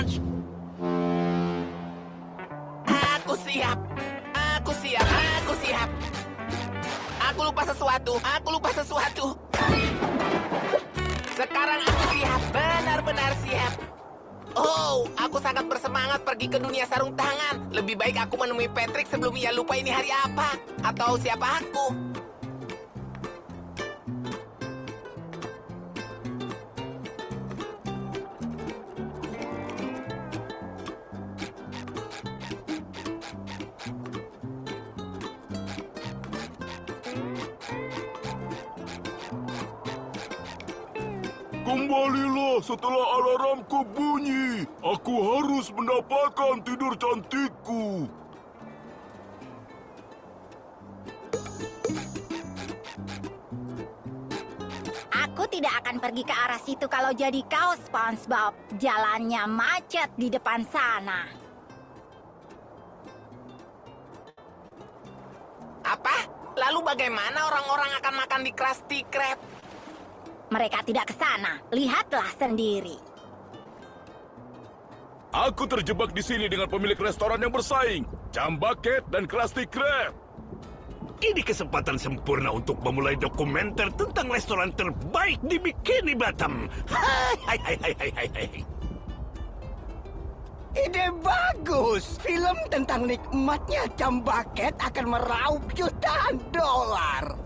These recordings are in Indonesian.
Sponge. Aku siap. Aku siap. Aku siap. Aku lupa sesuatu. Aku lupa sesuatu. Sekarang aku siap. Benar-benar siap. Oh, aku sangat bersemangat pergi ke dunia sarung tangan. Lebih baik aku menemui Patrick sebelum ia lupa ini hari apa. Atau siapa aku. Kembalilah setelah alarmku bunyi. Aku harus mendapatkan tidur cantikku. Aku tidak akan pergi ke arah situ kalau jadi kau, SpongeBob. Jalannya macet di depan sana. Apa? Lalu bagaimana orang-orang akan makan di Krusty Krab? Mereka tidak ke sana. Lihatlah sendiri. Aku terjebak di sini dengan pemilik restoran yang bersaing, Jam Bucket dan Krusty Krab. Ini kesempatan sempurna untuk memulai dokumenter tentang restoran terbaik di Bikini Bottom. Hai, hai, hai, hai, hai, hai. Ide bagus. Film tentang nikmatnya Jam Bucket akan meraup jutaan dolar.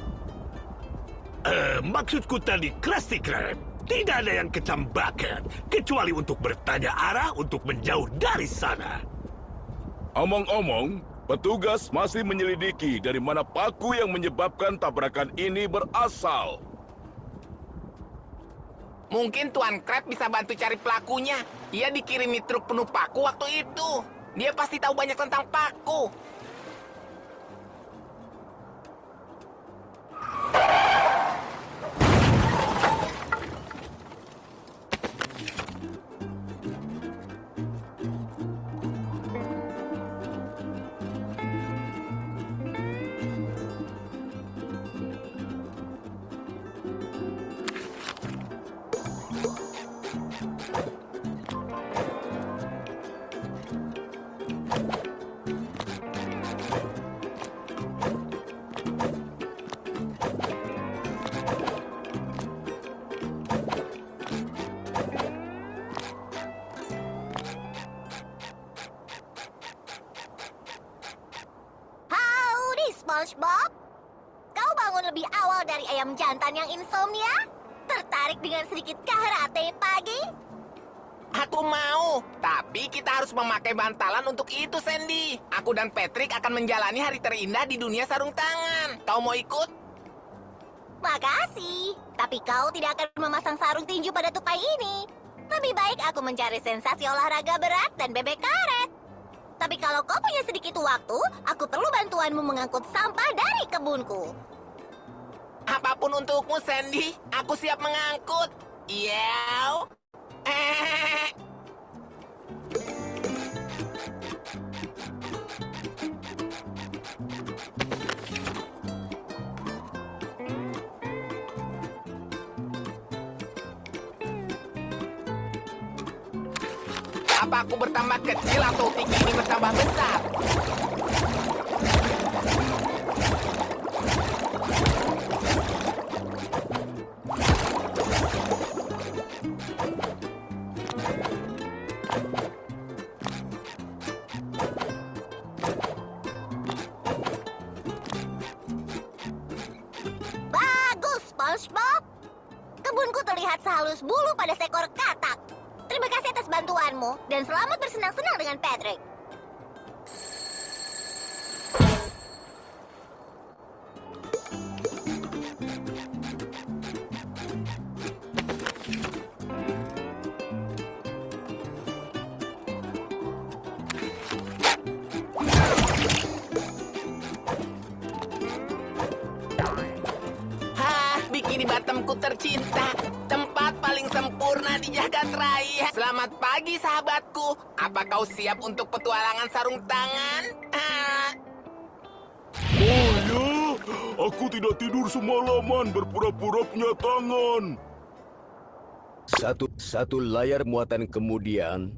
Maksudku tadi Krusty Krab. Tidak ada yang kecam Bucket, kecuali untuk bertanya arah untuk menjauh dari sana. Omong-omong, petugas masih menyelidiki dari mana paku yang menyebabkan tabrakan ini berasal. Mungkin Tuan Crab bisa bantu cari pelakunya. Ia dikirimi truk penuh paku waktu itu. Dia pasti tahu banyak tentang paku. Howdy, SpongeBob. Kau bangun lebih awal dari ayam jantan yang insomnia? Tertarik dengan sedikit karate pagi? Aku mau, tapi kita harus memakai bantalan untuk itu, Sandy. Aku dan Patrick akan menjalani hari terindah di dunia sarung tangan. Kau mau ikut? Makasih. Tapi kau tidak akan memasang sarung tinju pada tupai ini. Lebih baik aku mencari sensasi olahraga berat dan bebek karet. Tapi kalau kau punya sedikit waktu, aku perlu bantuanmu mengangkut sampah dari kebunku. Apapun untukmu, Sandy. Aku siap mengangkut. Yow. Apa aku bertambah kecil atau tinggi ini bertambah besar? Bagus, SpongeBob. Kebunku terlihat sehalus bulu pada seekor katak. Terima kasih atas bantuanmu, dan selamat bersenang-senang dengan Patrick. Bikini Bottomku tercinta, tempat paling sempurna di jagat raya. Selamat pagi, sahabatku. Apa kau siap untuk petualangan sarung tangan? Oh ya, aku tidak tidur semalaman berpura-pura punya tangan. Satu layar muatan kemudian,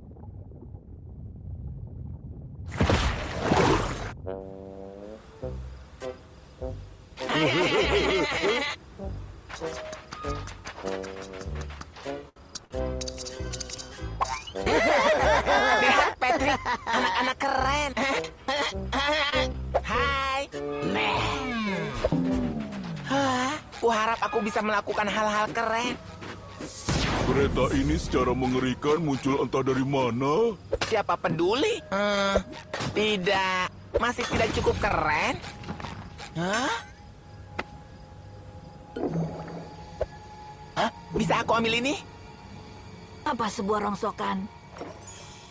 Lihat, Patrick. Anak-anak keren. Hai. Hah? Kuharap aku bisa melakukan hal-hal keren. Kereta ini secara mengerikan muncul entah dari mana. Siapa peduli? Tidak. Masih tidak cukup keren? Hah? Hah? Bisa aku ambil ini? Apa sebuah rongsokan?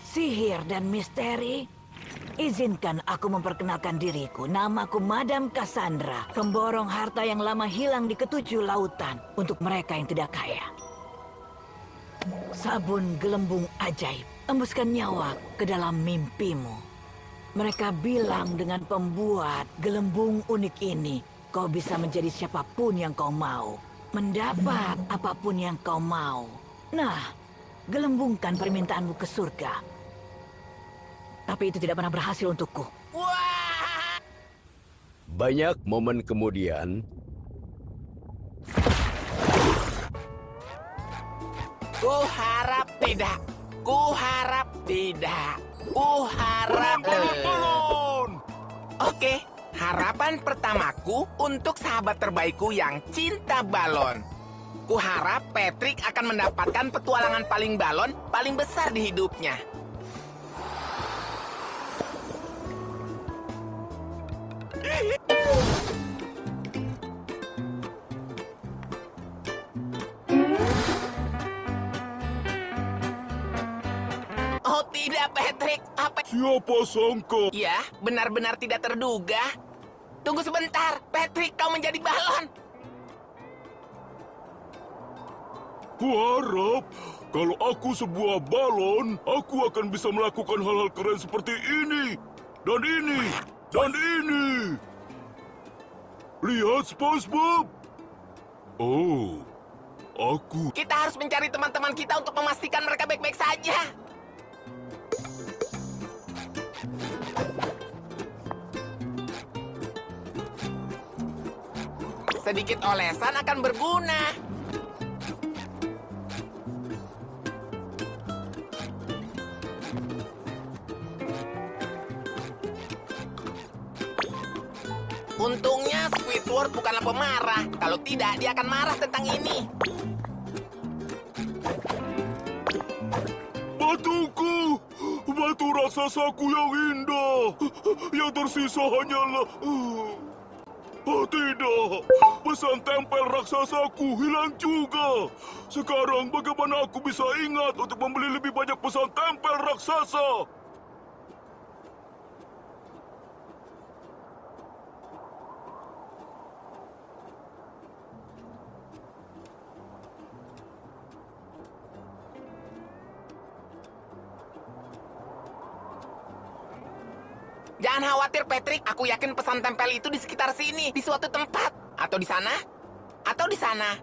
Sihir dan misteri? Izinkan aku memperkenalkan diriku. Namaku Madam Cassandra, pemborong harta yang lama hilang di ketujuh lautan untuk mereka yang tidak kaya. Sabun gelembung ajaib, embuskan nyawa ke dalam mimpimu. Mereka bilang dengan pembuat gelembung unik ini, kau bisa menjadi siapapun yang kau mau. Mendapat apapun yang kau mau. Nah, gelembungkan permintaanmu ke surga. Tapi itu tidak pernah berhasil untukku. Wah! Banyak momen kemudian, Kuharap tidak. Kuharap tidak. Kuharap. Balon! Oke, harapan pertamaku untuk sahabat terbaikku yang cinta balon. Kuharap Patrick akan mendapatkan petualangan paling balon paling besar di hidupnya. Oh tidak, Patrick. Apa? Siapa sangka? Ya, benar-benar tidak terduga. Tunggu sebentar, Patrick, kau menjadi balon. Kuharap kalau aku sebuah balon, aku akan bisa melakukan hal-hal keren seperti ini. Dan ini. Dan ini. Lihat, SpongeBob. Oh, aku... Kita harus mencari teman-teman kita untuk memastikan mereka baik-baik saja. Sedikit olesan akan berguna. Untungnya Squidward bukanlah pemarah. Kalau tidak, dia akan marah tentang ini. Batuku! Batu raksasaku yang indah! Yang tersisa hanyalah... Oh tidak! Pesan tempel raksasaku hilang juga! Sekarang bagaimana aku bisa ingat untuk membeli lebih banyak pesan tempel raksasa? Jangan khawatir, Patrick. Aku yakin pesan tempel itu di sekitar sini, di suatu tempat. Atau di sana. Atau di sana.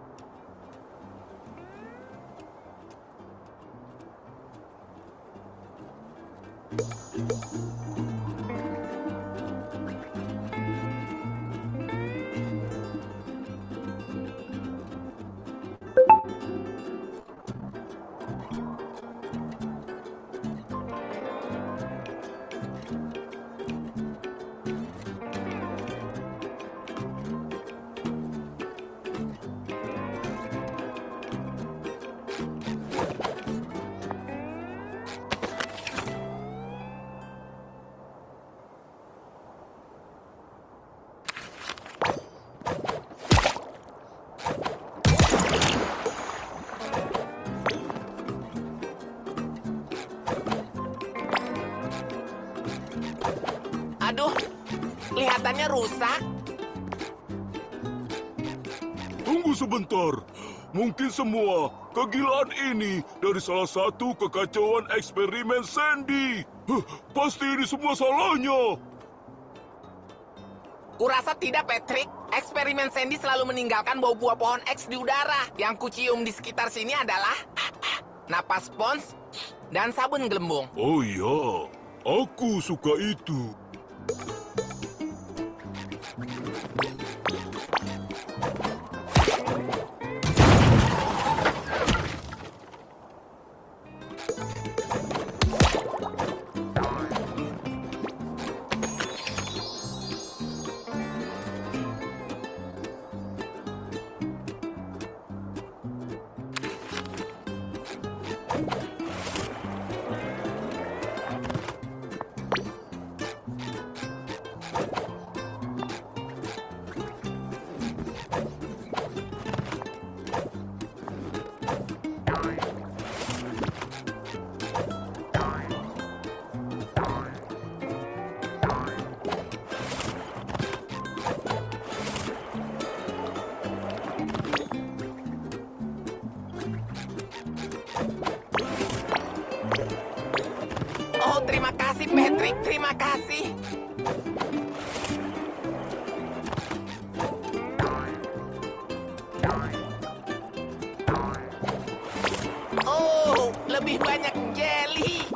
Aduh, kelihatannya rusak. Tunggu sebentar. Mungkin semua kegilaan ini dari salah satu kekacauan eksperimen Sandy. Pasti ini semua salahnya. Kurasa tidak, Patrick. Eksperimen Sandy selalu meninggalkan bau buah pohon X di udara. Yang kucium di sekitar sini adalah napas spons dan sabun gelembung. Oh iya, aku suka itu. Oh, terima kasih, Patrick. Terima kasih. Oh, lebih banyak jelly.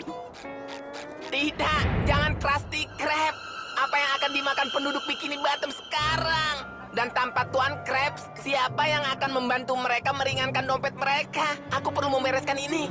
Tidak, jangan Krusty Krab. Apa yang akan dimakan penduduk Bikini Bottom sekarang? Dan tanpa Tuan Krabs, siapa yang akan membantu mereka meringankan dompet mereka? Aku perlu membereskan ini.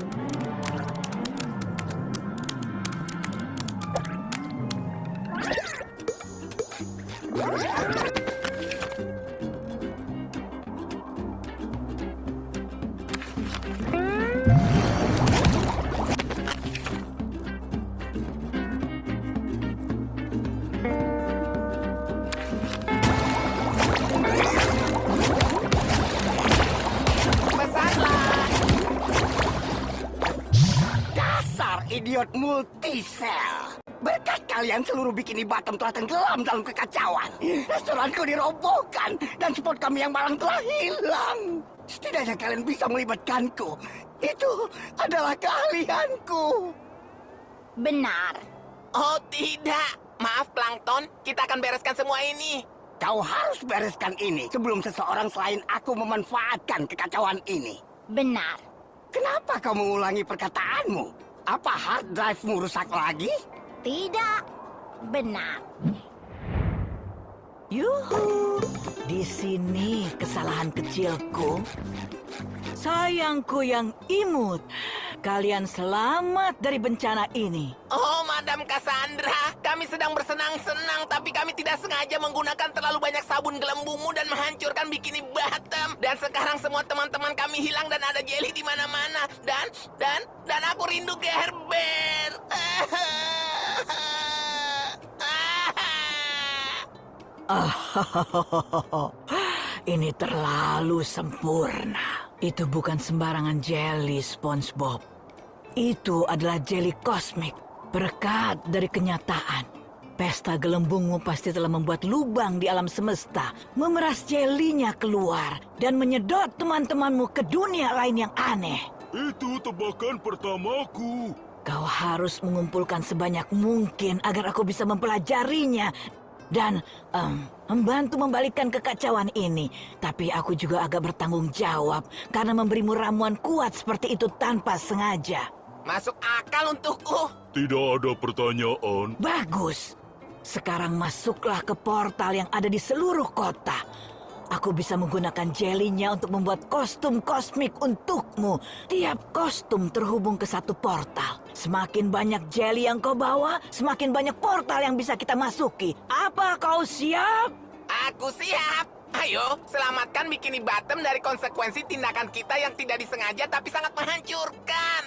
Pesanlah. Dasar idiot multisel. Berkat kalian seluruh Bikini Bottom telah tenggelam dalam kekacauan. Restoranku dirobohkan dan spot kami yang malang telah hilang. Setidaknya kalian bisa melibatkanku. Itu adalah keahlianku. Benar. Oh, tidak. Maaf, Plankton. Kita akan bereskan semua ini. Kau harus bereskan ini sebelum seseorang selain aku memanfaatkan kekacauan ini. Benar. Kenapa kau mengulangi perkataanmu? Apa hard drive-mu rusak lagi? Tidak. Benar. Yuhu, di sini kesalahan kecilku. Sayangku yang imut, kalian selamat dari bencana ini. Oh, Madam Cassandra, kami sedang bersenang-senang, tapi kami tidak sengaja menggunakan terlalu banyak sabun gelembungmu dan menghancurkan Bikini Bottom. Dan sekarang semua teman-teman kami hilang dan ada jelly di mana-mana. Dan aku rindu Gerber. Ini terlalu sempurna. Itu bukan sembarangan jelly, SpongeBob. Itu adalah jelly kosmik, berkat dari kenyataan. Pesta gelembungmu pasti telah membuat lubang di alam semesta, memeras jelinya keluar, dan menyedot teman-temanmu ke dunia lain yang aneh. Itu tebakan pertamaku. Kau harus mengumpulkan sebanyak mungkin agar aku bisa mempelajarinya dan membantu membalikkan kekacauan ini. Tapi aku juga agak bertanggung jawab karena memberimu ramuan kuat seperti itu tanpa sengaja. Masuk akal untukku. Tidak ada pertanyaan. Bagus. Sekarang masuklah ke portal yang ada di seluruh kota. Aku bisa menggunakan jelinya untuk membuat kostum kosmik untukmu. Tiap kostum terhubung ke satu portal. Semakin banyak jeli yang kau bawa, semakin banyak portal yang bisa kita masuki. Apa kau siap? Aku siap. Ayo, selamatkan Bikini Bottom dari konsekuensi tindakan kita yang tidak disengaja tapi sangat menghancurkan.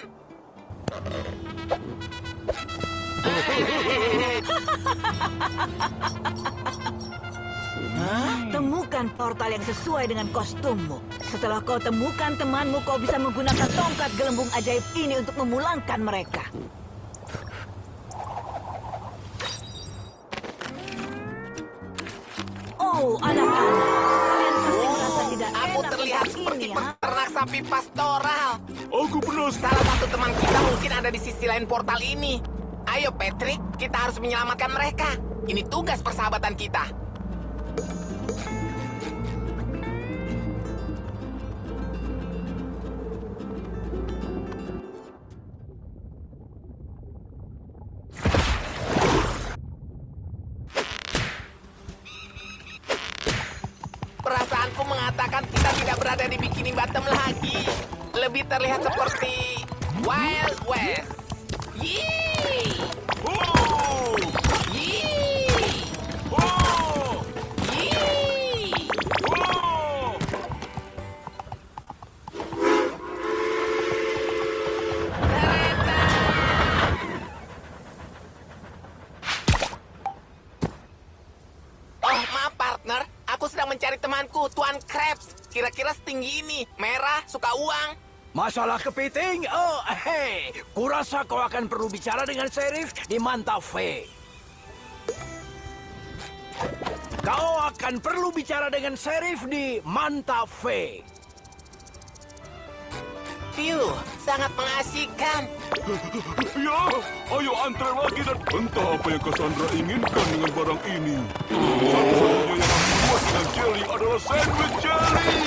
Temukan portal yang sesuai dengan kostummu. Setelah kau temukan temanmu, kau bisa menggunakan tongkat gelembung ajaib ini untuk memulangkan mereka. Oh, anak-anak. Kalian pasti merasa tidak Aku enak terlihat tempat seperti ini, ha? peternak sapi pastoral. Aku penasaran. Salah satu teman kita mungkin ada di sisi lain portal ini. Ayo, Patrick, kita harus menyelamatkan mereka. Ini tugas persahabatan kita. Perasaanku mengatakan kita tidak berada di Bikini Bottom lagi. Lebih terlihat seperti Wild West. Yee! Oh! Yee! Oh! Yee! Oh! Oh, maaf partner. Aku sedang mencari temanku, Tuan Krabs. Kira-kira setinggi ini. Merah, suka uang. Masalah kepiting? Oh, hei. Kurasa kau akan perlu bicara dengan Sheriff di Mantafe. Kau akan perlu bicara dengan Sheriff di Mantafe. Phew, sangat mengasihkan. Ya, ayo antre lagi dan entah apa yang Cassandra inginkan dengan barang ini. Satu-satunya yang aku buat dengan jelly adalah sandwich jelly.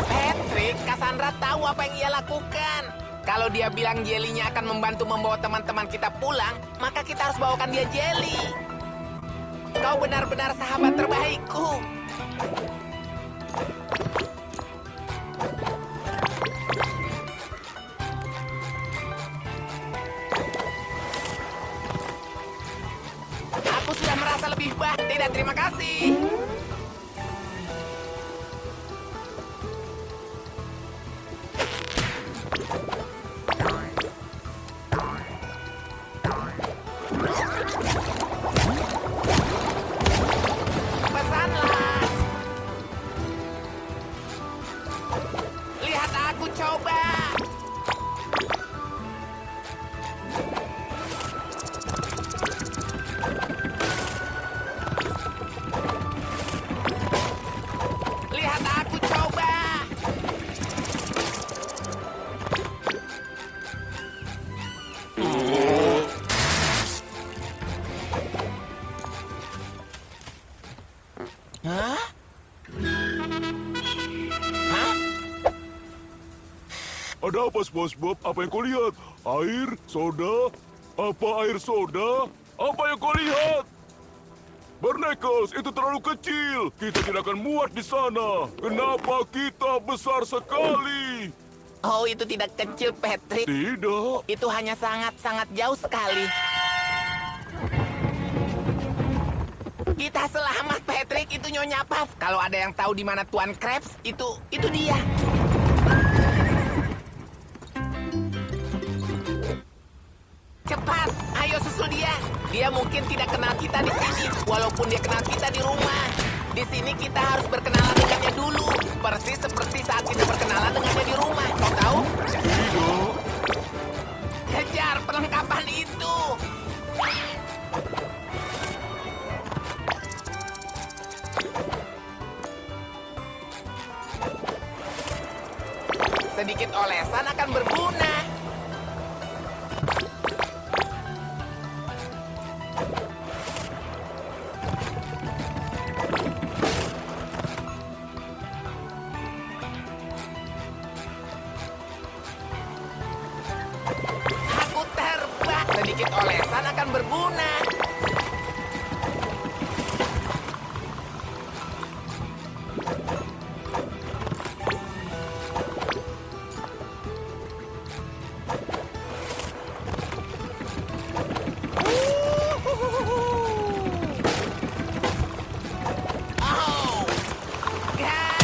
Patrick, Cassandra tahu apa yang ia lakukan. Kalau dia bilang jelinya akan membantu membawa teman-teman kita pulang, maka kita harus bawakan dia jelly. Kau benar-benar sahabat terbaikku. Aku sudah merasa lebih baik. Tidak, terima kasih. Pesanlah. Lihat aku coba. Lihat aku coba. Hah? Hah? Ada apa, SpongeBob? Apa yang kau lihat? Air? Soda? Apa air soda? Apa yang kau lihat? Barnacles, itu terlalu kecil. Kita tidak akan muat di sana. Kenapa kita besar sekali? Oh, itu tidak kecil, Patrick. Tidak. Itu hanya sangat-sangat jauh sekali. Kita selamat, Patrick. Itu Nyonya Puff. Kalau ada yang tahu di mana Tuan Krabs, itu dia. Cepat, ayo susul dia. Dia mungkin tidak kenal kita di sini, walaupun dia kenal kita di rumah. Di sini kita harus berkenalan dengannya dulu, persis seperti saat kita berkenalan dengannya di rumah. Kau tahu? Tidak. Kejar perlengkapan itu. Sedikit olesan akan berguna. Aku terbang. Sedikit olesan akan berguna. Oh. Gah.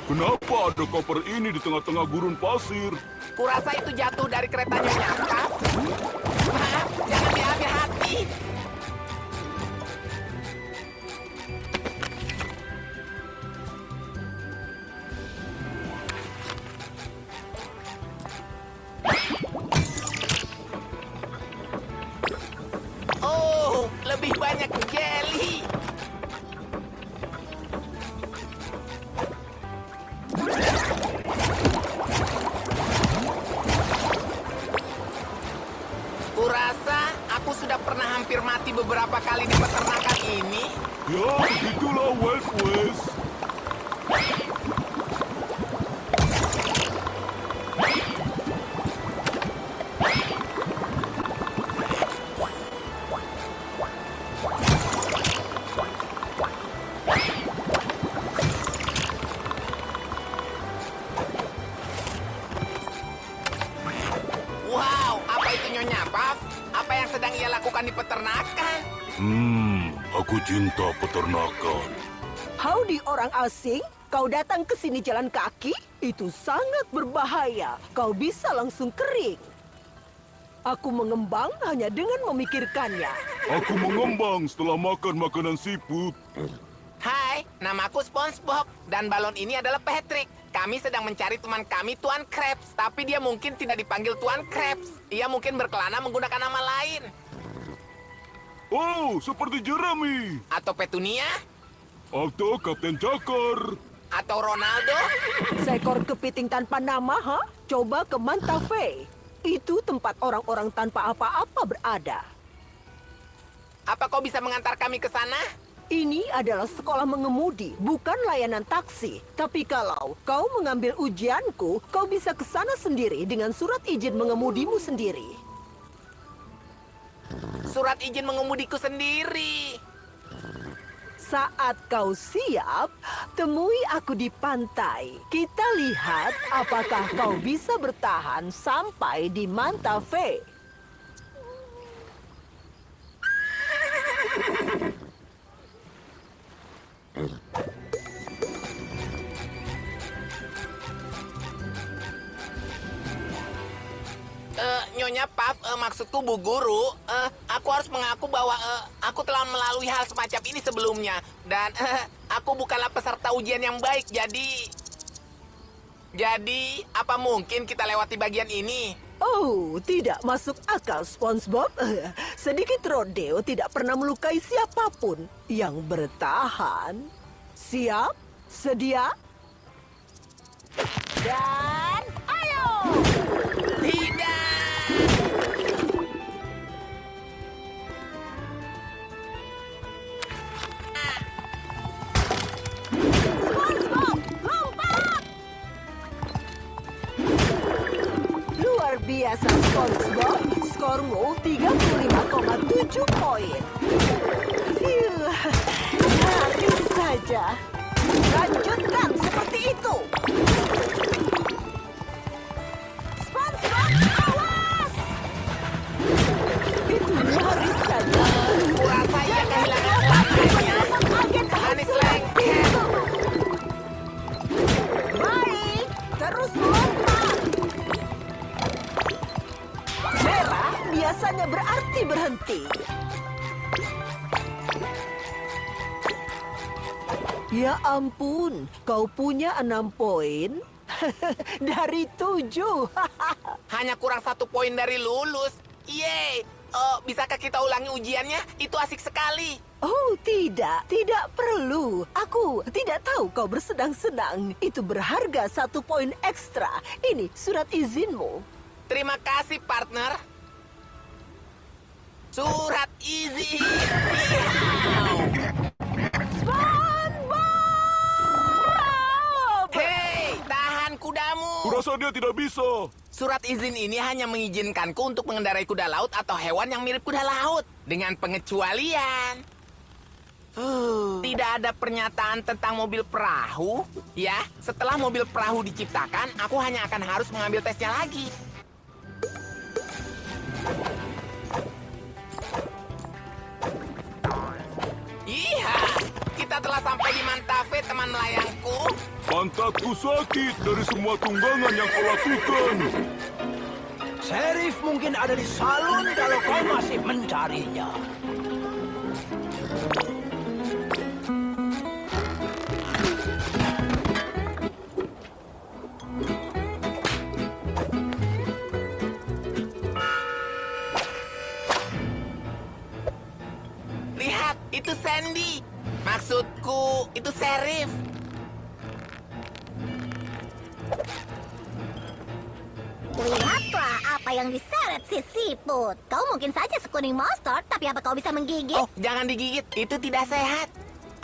Kenapa ada koper ini di tengah-tengah gurun pasir? Kurasa itu jatuh dari keretanya Nyapas. Maaf, jangan diambil hati. Oh, lebih banyak jelly. Kurasa aku sudah pernah hampir mati beberapa kali di peternakan ini. Ya, begitulah Wild West. Nyonya Puff, apa yang sedang ia lakukan di peternakan? Aku cinta peternakan. Howdy orang asing, kau datang ke sini jalan kaki? Itu sangat berbahaya. Kau bisa langsung kering. Aku mengembang hanya dengan memikirkannya. Aku mengembang setelah makan makanan siput. Hai, namaku SpongeBob dan balon ini adalah Patrick. Kami sedang mencari teman kami, Tuan Krabs, tapi dia mungkin tidak dipanggil Tuan Krabs. Ia mungkin berkelana menggunakan nama lain. Oh, seperti Jeremy. Atau Petunia, Atau Kapten Cakar. atau Ronaldo. Seekor kepiting tanpa nama, ha? Coba ke Mantafe. Itu tempat orang-orang tanpa apa-apa berada. Apa kau bisa mengantar kami ke sana? Ini adalah sekolah mengemudi, bukan layanan taksi. Tapi kalau kau mengambil ujianku, kau bisa ke sana sendiri dengan surat izin mengemudimu sendiri. Surat izin mengemudiku sendiri. Saat kau siap, temui aku di pantai. Kita lihat apakah kau bisa bertahan sampai di Mantafe. Nyonya Puff, maksudku Bu Guru, aku harus mengaku bahwa aku telah melalui hal semacam ini sebelumnya. Dan aku bukanlah peserta ujian yang baik, jadi apa mungkin kita lewati bagian ini? Oh, tidak masuk akal, SpongeBob. Sedikit rodeo tidak pernah melukai siapapun yang bertahan. Siap? Sedia? Dan ayo! Tidak! SpongeBob, lompat! Luar biasa, SpongeBob. Skormu 35,7 poin. Habis saja. Lanjutkan seperti itu. SpongeBob, awas! Itu nyaris saja. Kurasa ia kehilangan selamanya. Manis lengket. Baik, terus melompat. Merah biasanya berarti berhenti. Ya ampun, kau punya 6 poin? Dari 7. Hanya kurang 1 poin dari lulus. Yeay! Oh, bisakah kita ulangi ujiannya? Itu asik sekali. Oh tidak perlu. Aku tidak tahu kau bersenang-senang. Itu berharga 1 poin ekstra. Ini surat izinmu. Terima kasih, partner. Surat izin. SpongeBob! Hei, tahan kudamu. Kurasa dia tidak bisa. Surat izin ini hanya mengizinkanku untuk mengendarai kuda laut atau hewan yang mirip kuda laut. Dengan pengecualian. Tidak ada pernyataan tentang mobil perahu. Ya, setelah mobil perahu diciptakan, aku hanya akan harus mengambil tesnya lagi. Iya, kita telah sampai di Mantafe, teman melayangku. Pantatku sakit dari semua tunggangan yang kau lakukan. Sheriff mungkin ada di salon kalau kau masih mencarinya. Lihat, itu Sandy. Maksudku, itu Sheriff. Lihatlah apa yang diseret si siput. Kau mungkin saja sekuning monster, tapi apa kau bisa menggigit? Oh, jangan digigit. Itu tidak sehat.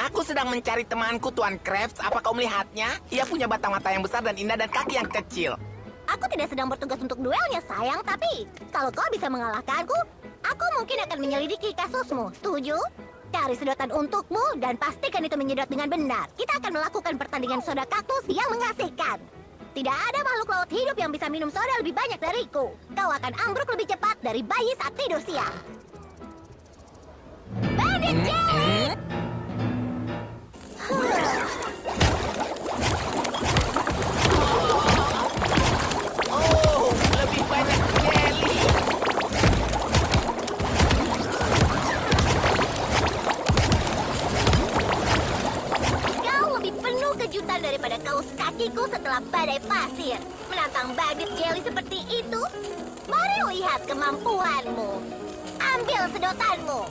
Aku sedang mencari temanku, Tuan Krabs. Apa kau melihatnya? Ia punya batang mata yang besar dan indah dan kaki yang kecil. Aku tidak sedang bertugas untuk duelnya, sayang. Tapi kalau kau bisa mengalahkanku, aku mungkin akan menyelidiki kasusmu. Setuju? Cari sedotan untukmu dan pastikan itu menyedot dengan benar. Kita akan melakukan pertandingan soda kaktus yang mengasihkan. Tidak ada makhluk laut hidup yang bisa minum soda lebih banyak dariku. Kau akan ambruk lebih cepat dari bayi saat tidur siang. Bandit Jelly! Oh, lebih banyak jelly. Kau lebih penuh kejutan daripada kaus kakiku setelah badai pasir. Menantang bandit jelly seperti itu? Mari lihat kemampuanmu. Ambil sedotanmu.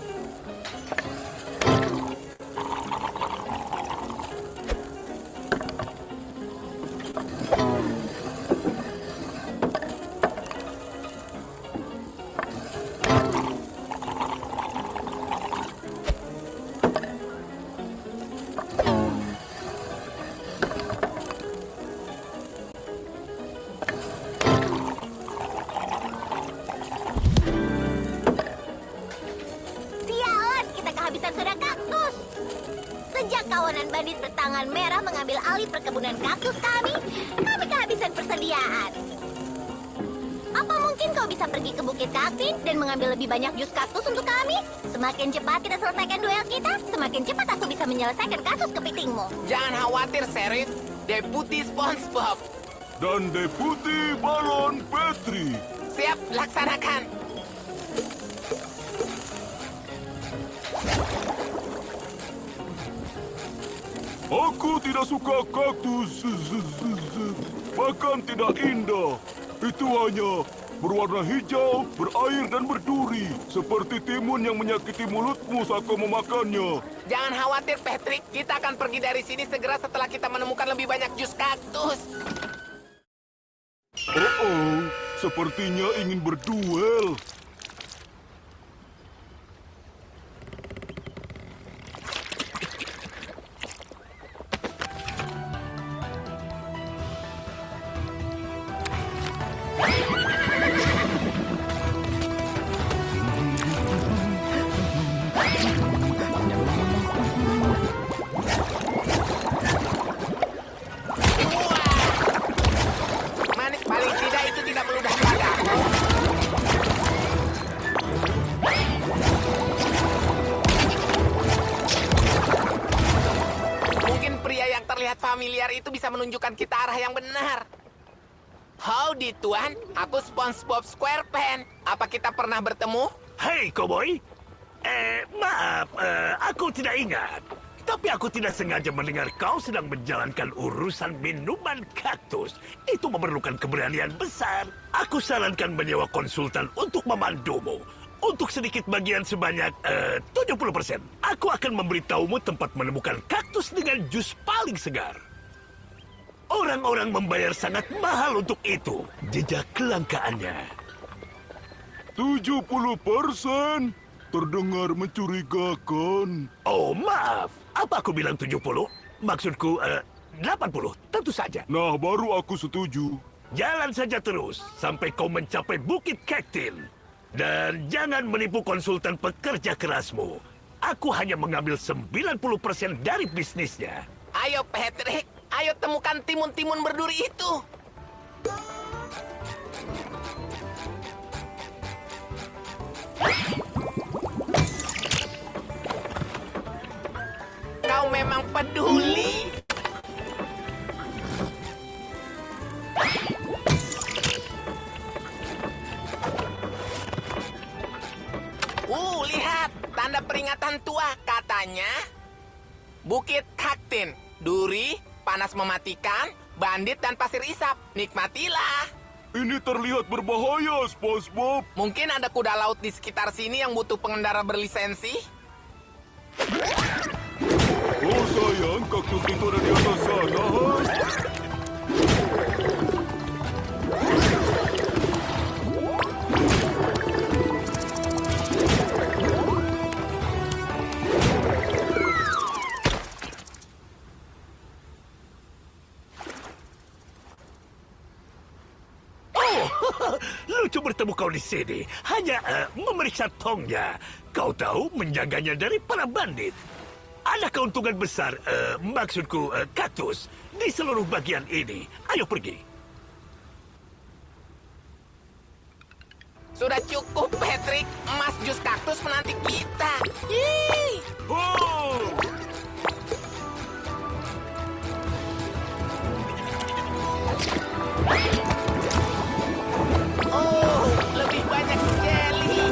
Sialan, kita kehabisan soda kaktus. Sejak kawanan bandit bertangan merah mengambil alih perkebunan kaktus kami kehabisan persediaan. Apa mungkin kau bisa pergi ke Bukit Kaktin dan mengambil lebih banyak jus kaktus untuk kami? Semakin cepat kita selesaikan duel kita, semakin cepat aku bisa menyelesaikan kasus kepitingmu. Jangan khawatir, Sheriff. Deputi SpongeBob. Dan Deputi Balon Petri. Siap, laksanakan. Aku tidak suka kaktus. Bahkan tidak indah. Itu hanya berwarna hijau, berair dan berduri. Seperti timun yang menyakiti mulutmu saat kau memakannya. Jangan khawatir, Patrick. Kita akan pergi dari sini segera setelah kita menemukan lebih banyak jus kaktus. Oh, sepertinya ingin berduel. Manik, paling tidak itu tidak meludah padaku. Mungkin pria yang terlihat familiar itu bisa menunjukkan kita arah yang benar. Howdy, Tuan. Aku SpongeBob SquarePants. Apa kita pernah bertemu? Hei, Cowboy. Maaf, aku tidak ingat. Tapi aku tidak sengaja mendengar kau sedang menjalankan urusan minuman kaktus. Itu memerlukan keberanian besar. Aku sarankan menyewa konsultan untuk memandumu. Untuk sedikit bagian sebanyak 70%. Aku akan memberitahumu tempat menemukan kaktus dengan jus paling segar. Orang-orang membayar sangat mahal untuk itu. Jejak kelangkaannya. 70%? Terdengar mencurigakan. Oh, maaf. Apa aku bilang 70? Maksudku 80, tentu saja. Nah, baru aku setuju. Jalan saja terus sampai kau mencapai Bukit Kaktin. Dan jangan menipu konsultan pekerja kerasmu. Aku hanya mengambil 90% dari bisnisnya. Ayo, Patrick. Ayo temukan timun-timun berduri itu. Kau memang peduli. Lihat. Tanda peringatan tua. Katanya, Bukit Kaktin. Duri, panas mematikan, bandit dan pasir isap. Nikmatilah. Ini terlihat berbahaya, SpongeBob. Mungkin ada kuda laut di sekitar sini yang butuh pengendara berlisensi? Oh sayang, kaktus itu ada di atas sana. Lucu bertemu kau di sini. Hanya memeriksa tongnya. Kau tahu menjaganya dari para bandit. Ada keuntungan besar, maksudku kaktus, di seluruh bagian ini. Ayo pergi. Sudah cukup, Patrick. Emas jus kaktus menanti kita. Yeay! Oh! Oh, lebih banyak jelly.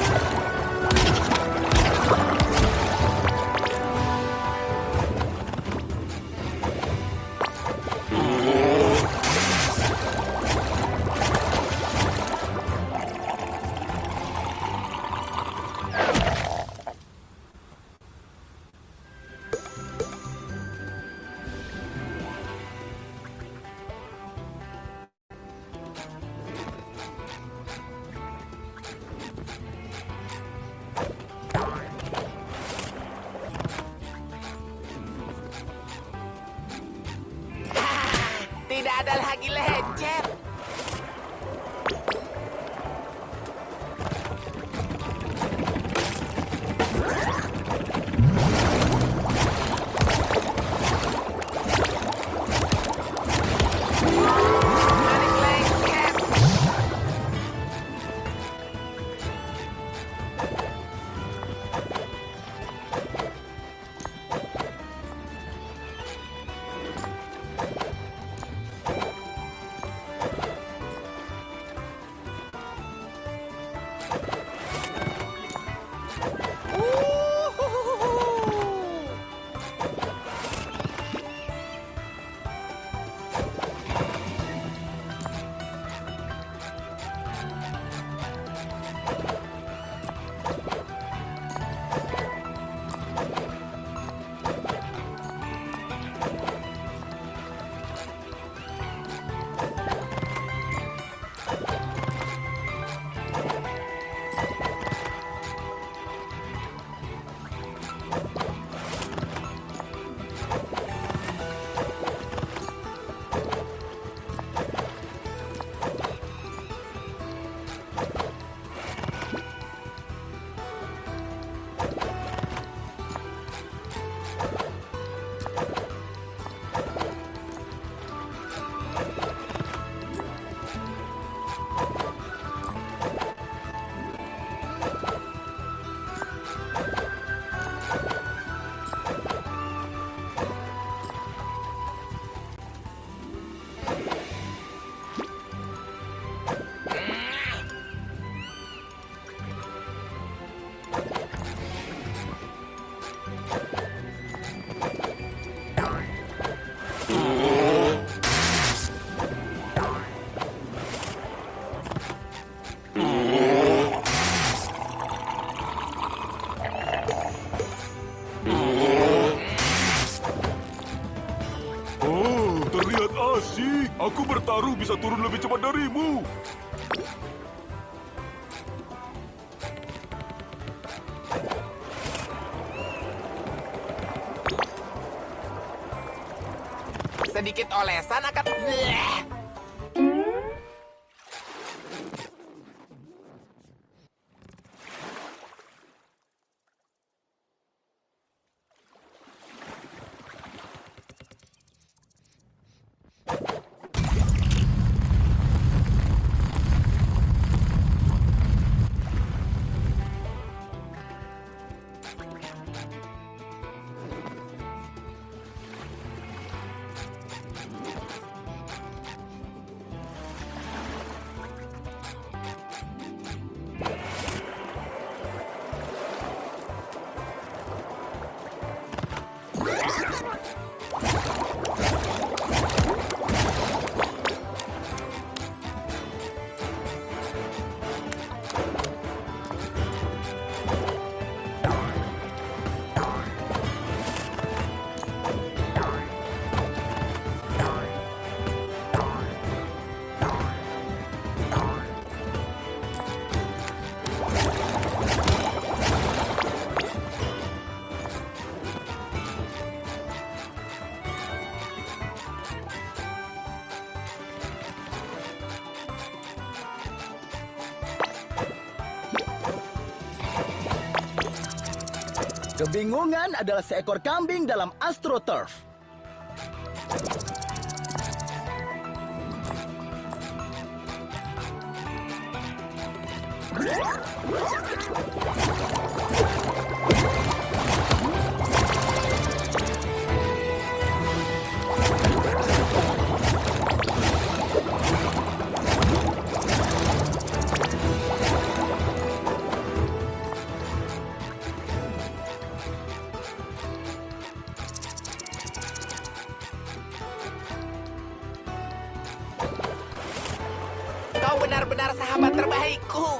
Tidak ada lagi lecet. Manis lengket. Oh, terlihat asik. Aku bertaruh bisa turun lebih cepat darimu. Sedikit olesan akan... Bleh. Kebingungan adalah seekor kambing dalam AstroTurf. Kau benar-benar sahabat terbaikku.